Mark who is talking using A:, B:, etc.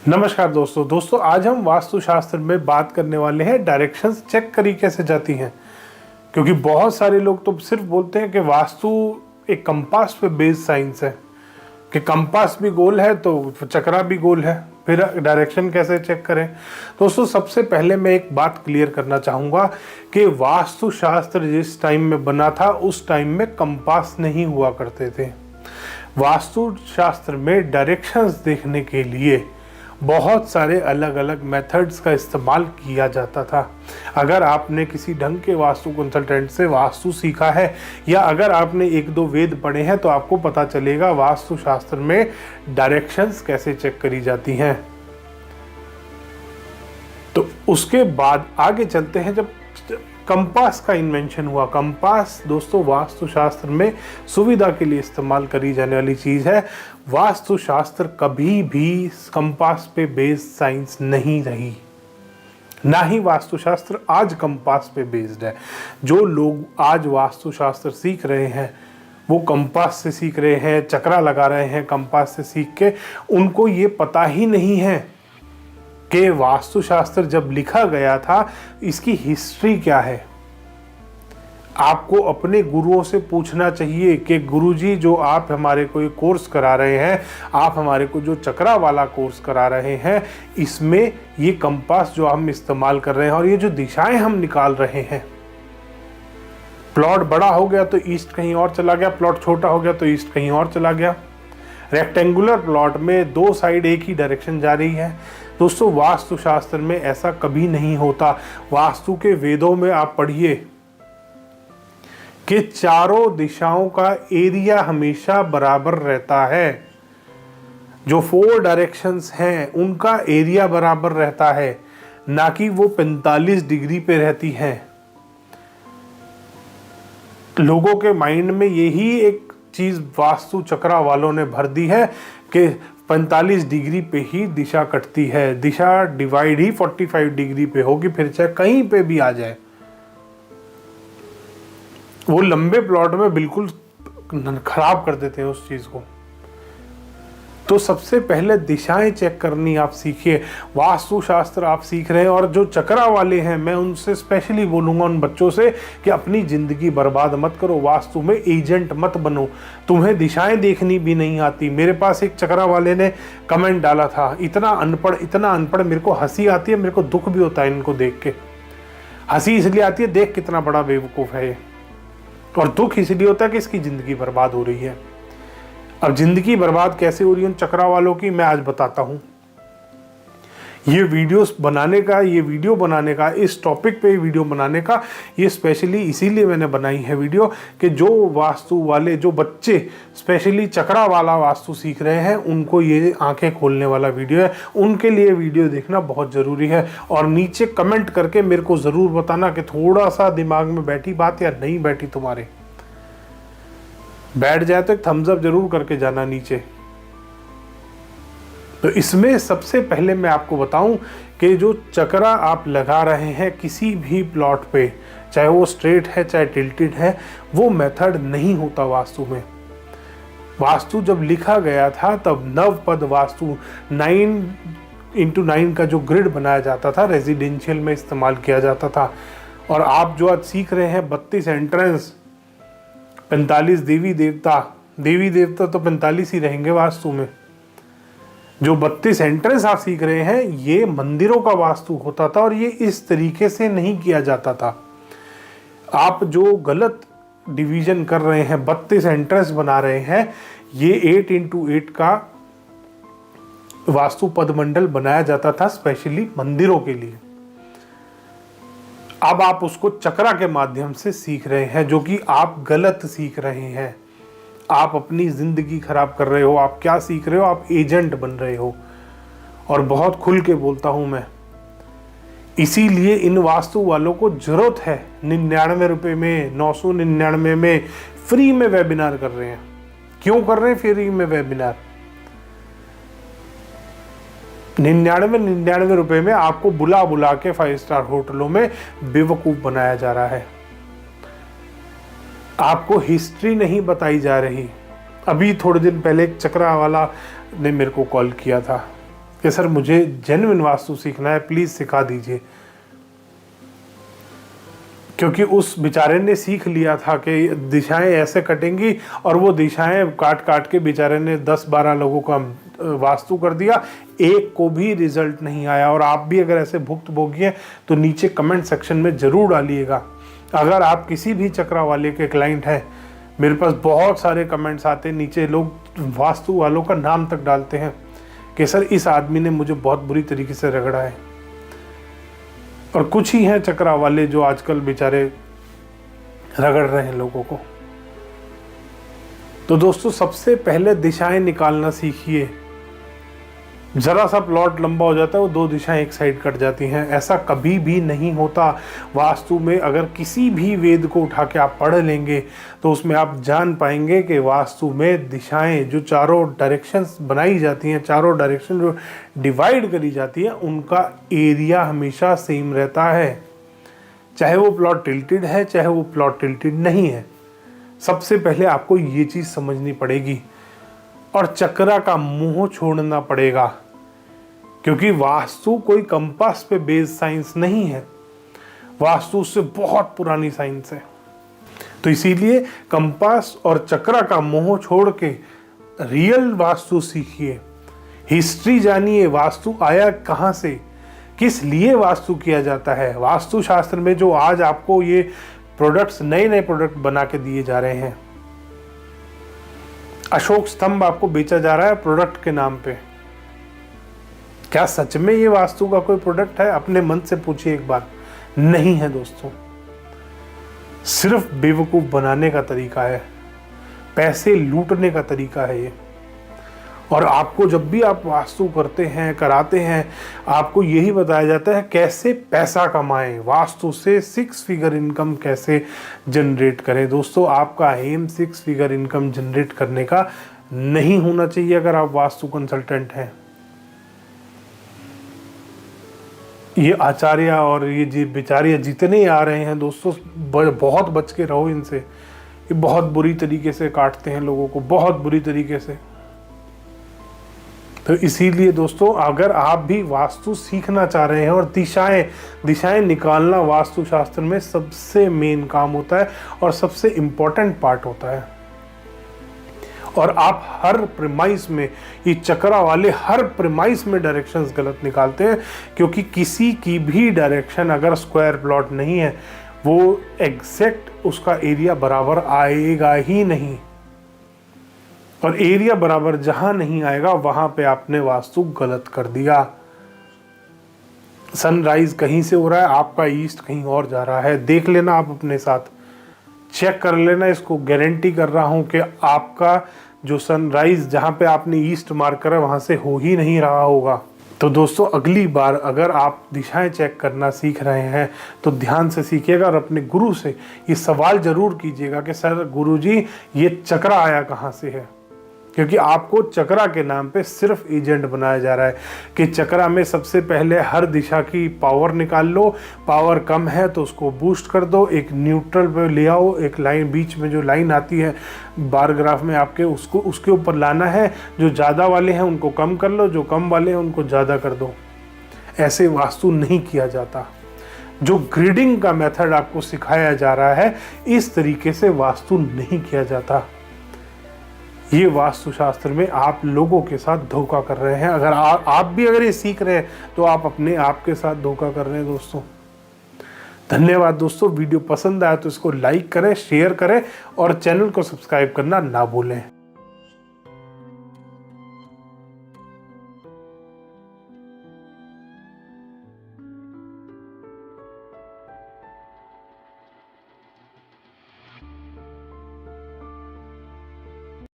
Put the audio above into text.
A: नमस्कार दोस्तों आज हम वास्तुशास्त्र में बात करने वाले हैं डायरेक्शंस चेक करी कैसे जाती हैं। क्योंकि बहुत सारे लोग तो सिर्फ बोलते हैं कि वास्तु एक कंपास पे बेस्ड साइंस है कि कंपास भी गोल है तो चक्रा भी गोल है, फिर डायरेक्शन कैसे चेक करें। दोस्तों सबसे पहले मैं एक बात क्लियर करना चाहूँगा कि वास्तुशास्त्र जिस टाइम में बना था उस टाइम में कंपास नहीं हुआ करते थे। वास्तुशास्त्र में डायरेक्शंस देखने के लिए बहुत सारे अलग अलग मेथड्स का इस्तेमाल किया जाता था। अगर आपने किसी ढंग के वास्तु कंसल्टेंट से वास्तु सीखा है या अगर आपने एक दो वेद पढ़े हैं तो आपको पता चलेगा वास्तुशास्त्र में डायरेक्शंस कैसे चेक करी जाती हैं। तो उसके बाद आगे चलते हैं। जब कंपास का इन्वेंशन हुआ, कंपास दोस्तों वास्तुशास्त्र में सुविधा के लिए इस्तेमाल करी जाने वाली चीज़ है। वास्तुशास्त्र कभी भी कंपास पे बेस्ड साइंस नहीं रही, ना ही वास्तुशास्त्र आज कंपास पे बेस्ड है। जो लोग आज वास्तुशास्त्र सीख रहे हैं वो कंपास से सीख रहे हैं, चक्रा लगा रहे हैं कंपास से सीख के। उनको ये पता ही नहीं है कि वास्तुशास्त्र जब लिखा गया था इसकी हिस्ट्री क्या है। आपको अपने गुरुओं से पूछना चाहिए कि गुरुजी जो आप हमारे को ये कोर्स करा रहे हैं, आप हमारे को जो चक्रा वाला कोर्स करा रहे हैं, इसमें ये कंपास जो हम इस्तेमाल कर रहे हैं और ये जो दिशाएं हम निकाल रहे हैं, प्लॉट बड़ा हो गया तो ईस्ट कहीं और चला गया, प्लॉट छोटा हो गया तो ईस्ट कहीं और चला गया। रेक्टेंगुलर प्लॉट में दो साइड एक ही डायरेक्शन जा रही है। दोस्तों वास्तुशास्त्र में ऐसा कभी नहीं होता। वास्तु के वेदों में आप पढ़िए कि चारों दिशाओं का एरिया हमेशा बराबर रहता है। जो 4 डायरेक्शंस हैं उनका एरिया बराबर रहता है, ना कि वो 45 डिग्री पे रहती हैं। लोगों के माइंड में यही एक चीज वास्तु चक्रा वालों ने भर दी है कि 45 डिग्री पे ही दिशा कटती है, दिशा डिवाइड ही 45 डिग्री पे होगी, फिर चाहे कहीं पे भी आ जाए। वो लंबे प्लॉट में बिल्कुल खराब कर देते हैं उस चीज को। तो सबसे पहले दिशाएं चेक करनी आप सीखिए। वास्तुशास्त्र आप सीख रहे हैं और जो चक्रा वाले हैं मैं उनसे स्पेशली बोलूंगा, उन बच्चों से, कि अपनी जिंदगी बर्बाद मत करो, वास्तु में एजेंट मत बनो। तुम्हें दिशाएं देखनी भी नहीं आती। मेरे पास एक चक्रा वाले ने कमेंट डाला था, इतना अनपढ़, मेरे को हंसी आती है, मेरे को दुख भी होता है इनको देख के। हंसी इसलिए आती है देख कितना बड़ा बेवकूफ़ है ये, और दुख इसलिए होता है कि इसकी ज़िंदगी बर्बाद हो रही है। अब ज़िंदगी बर्बाद कैसे हो रही है उन चक्रा वालों की, मैं आज बताता हूँ। ये वीडियो बनाने का, इस टॉपिक पे वीडियो बनाने का, ये स्पेशली इसीलिए मैंने बनाई है वीडियो कि जो वास्तु वाले, जो बच्चे स्पेशली चक्रा वाला वास्तु सीख रहे हैं, उनको ये आंखें खोलने वाला वीडियो है। उनके लिए वीडियो देखना बहुत ज़रूरी है। और नीचे कमेंट करके मेरे को ज़रूर बताना कि थोड़ा सा दिमाग में बैठी बात या नहीं बैठी। तुम्हारे बैठ जाए तो एक थम्स अप जरूर करके जाना नीचे। तो इसमें सबसे पहले मैं आपको बताऊं कि जो चक्रा आप लगा रहे हैं किसी भी प्लॉट पे, चाहे वो स्ट्रेट है चाहे टिल्टेड है, वो मेथड नहीं होता वास्तु में। वास्तु जब लिखा गया था तब नवपद वास्तु 9x9 का जो ग्रिड बनाया जाता था रेजिडेंशियल में इस्तेमाल किया जाता था। और आप जो आज सीख रहे हैं 32 एंट्रेंस, 45 देवी देवता तो 45 ही रहेंगे वास्तु में। जो 32 एंट्रेंस आप सीख रहे हैं ये मंदिरों का वास्तु होता था और ये इस तरीके से नहीं किया जाता था। आप जो गलत डिवीजन कर रहे हैं, 32 एंट्रेंस बना रहे हैं, ये 8x8 का वास्तु पदमंडल बनाया जाता था स्पेशली मंदिरों के लिए। अब आप उसको चक्रा के माध्यम से सीख रहे हैं, जो कि आप गलत सीख रहे हैं। आप अपनी जिंदगी खराब कर रहे हो। आप क्या सीख रहे हो? आप एजेंट बन रहे हो। और बहुत खुल के बोलता हूं मैं, इसीलिए इन वास्तु वालों को जरूरत है 99 रुपए में, 999 में फ्री में वेबिनार कर रहे हैं। क्यों कर रहे हैं फ्री में वेबिनार? 99 रुपए में आपको बुला बुला के 5 स्टार होटलों में बेवकूफ बनाया जा रहा है। आपको हिस्ट्री नहीं बताई जा रही। अभी थोड़े दिन पहले एक चक्रा वाला ने मेरे को कॉल किया था कि सर मुझे जेन्युइन वास्तु सीखना है, प्लीज़ सिखा दीजिए। क्योंकि उस बेचारे ने सीख लिया था कि दिशाएं ऐसे कटेंगी, और वो दिशाएं काट काट के बेचारे ने 10-12 लोगों का वास्तु कर दिया, एक को भी रिजल्ट नहीं आया। और आप भी अगर ऐसे भुक्तभोगी हैं तो नीचे कमेंट सेक्शन में ज़रूर डालिएगा। अगर आप किसी भी चक्रा वाले के क्लाइंट हैं, मेरे पास बहुत सारे कमेंट्स आते हैं, नीचे लोग वास्तु वालों का नाम तक डालते हैं कि सर इस आदमी ने मुझे बहुत बुरी तरीके से रगड़ा है। और कुछ ही हैं चक्रा वाले जो आजकल बेचारे रगड़ रहे हैं लोगों को। तो दोस्तों, सबसे पहले दिशाएं निकालना सीखिए। जरा सा प्लॉट लंबा हो जाता है, वो 2 दिशाएं एक साइड कट जाती हैं। ऐसा कभी भी नहीं होता वास्तु में। अगर किसी भी वेद को उठा के आप पढ़ लेंगे तो उसमें आप जान पाएंगे कि वास्तु में दिशाएं जो चारों डायरेक्शंस बनाई जाती हैं, चारों डायरेक्शन जो डिवाइड करी जाती है, उनका एरिया हमेशा सेम रहता है। चाहे वो प्लॉट टिल्टेड है, चाहे वो प्लॉट टिल्टेड नहीं है। सबसे पहले आपको ये चीज़ समझनी पड़ेगी और चक्रा का मोह छोड़ना पड़ेगा, क्योंकि वास्तु कोई कंपास पे बेस्ड साइंस नहीं है। वास्तु उससे बहुत पुरानी साइंस है। तो इसीलिए कंपास और चक्रा का मोह छोड़ के रियल वास्तु सीखिए, हिस्ट्री जानिए, वास्तु आया कहाँ से, किस लिए वास्तु किया जाता है। वास्तु शास्त्र में जो आज आपको ये प्रोडक्ट्स, नए नए प्रोडक्ट बना के दिए जा रहे हैं, अशोक स्तंभ आपको बेचा जा रहा है प्रोडक्ट के नाम पे, क्या सच में ये वास्तु का कोई प्रोडक्ट है? अपने मन से पूछिए एक बार। नहीं है दोस्तों, सिर्फ बेवकूफ बनाने का तरीका है, पैसे लूटने का तरीका है ये। और आपको जब भी आप वास्तु करते हैं, कराते हैं, आपको यही बताया जाता है कैसे पैसा कमाएं, वास्तु से 6 फिगर इनकम कैसे जनरेट करें। दोस्तों, आपका एम 6 फिगर इनकम जनरेट करने का नहीं होना चाहिए अगर आप वास्तु कंसल्टेंट हैं। ये आचार्य और ये बेचारे जितने आ रहे हैं दोस्तों, बहुत बच के रहो इनसे। ये बहुत बुरी तरीके से काटते हैं लोगों को, बहुत बुरी तरीके से। तो इसीलिए दोस्तों, अगर आप भी वास्तु सीखना चाह रहे हैं, और दिशाएं निकालना वास्तु शास्त्र में सबसे मेन काम होता है और सबसे इम्पोर्टेंट पार्ट होता है। और आप हर प्रेमाइस में, ये चक्रा वाले हर प्रेमाइस में डायरेक्शंस गलत निकालते हैं, क्योंकि किसी की भी डायरेक्शन अगर स्क्वायर प्लॉट नहीं है, वो एग्जैक्ट उसका एरिया बराबर आएगा ही नहीं। और एरिया बराबर जहां नहीं आएगा वहां पे आपने वास्तु गलत कर दिया। सनराइज कहीं से हो रहा है, आपका ईस्ट कहीं और जा रहा है। देख लेना, आप अपने साथ चेक कर लेना। इसको गारंटी कर रहा हूं कि आपका जो सनराइज जहां पे आपने ईस्ट मार्क करा वहां से हो ही नहीं रहा होगा। तो दोस्तों, अगली बार अगर आप दिशाएं चेक करना सीख रहे हैं तो ध्यान से सीखिएगा और अपने गुरु से ये सवाल जरूर कीजिएगा कि सर गुरुजी, ये चक्रा आया कहाँ से है। क्योंकि आपको चक्रा के नाम पे सिर्फ एजेंट बनाया जा रहा है कि चक्रा में सबसे पहले हर दिशा की पावर निकाल लो, पावर कम है तो उसको बूस्ट कर दो, एक न्यूट्रल पे ले आओ, एक लाइन बीच में जो लाइन आती है बार ग्राफ में आपके, उसको उसके ऊपर लाना है। जो ज़्यादा वाले हैं उनको कम कर लो, जो कम वाले हैं उनको ज़्यादा कर दो। ऐसे वास्तु नहीं किया जाता। जो ग्रिडिंग का मेथड आपको सिखाया जा रहा है, इस तरीके से वास्तु नहीं किया जाता। ये वास्तुशास्त्र में आप लोगों के साथ धोखा कर रहे हैं। अगर आप भी अगर ये सीख रहे हैं तो आप अपने आप के साथ धोखा कर रहे हैं दोस्तों। धन्यवाद दोस्तों। वीडियो पसंद आया तो इसको लाइक करें, शेयर करें और चैनल को सब्सक्राइब करना ना भूलें।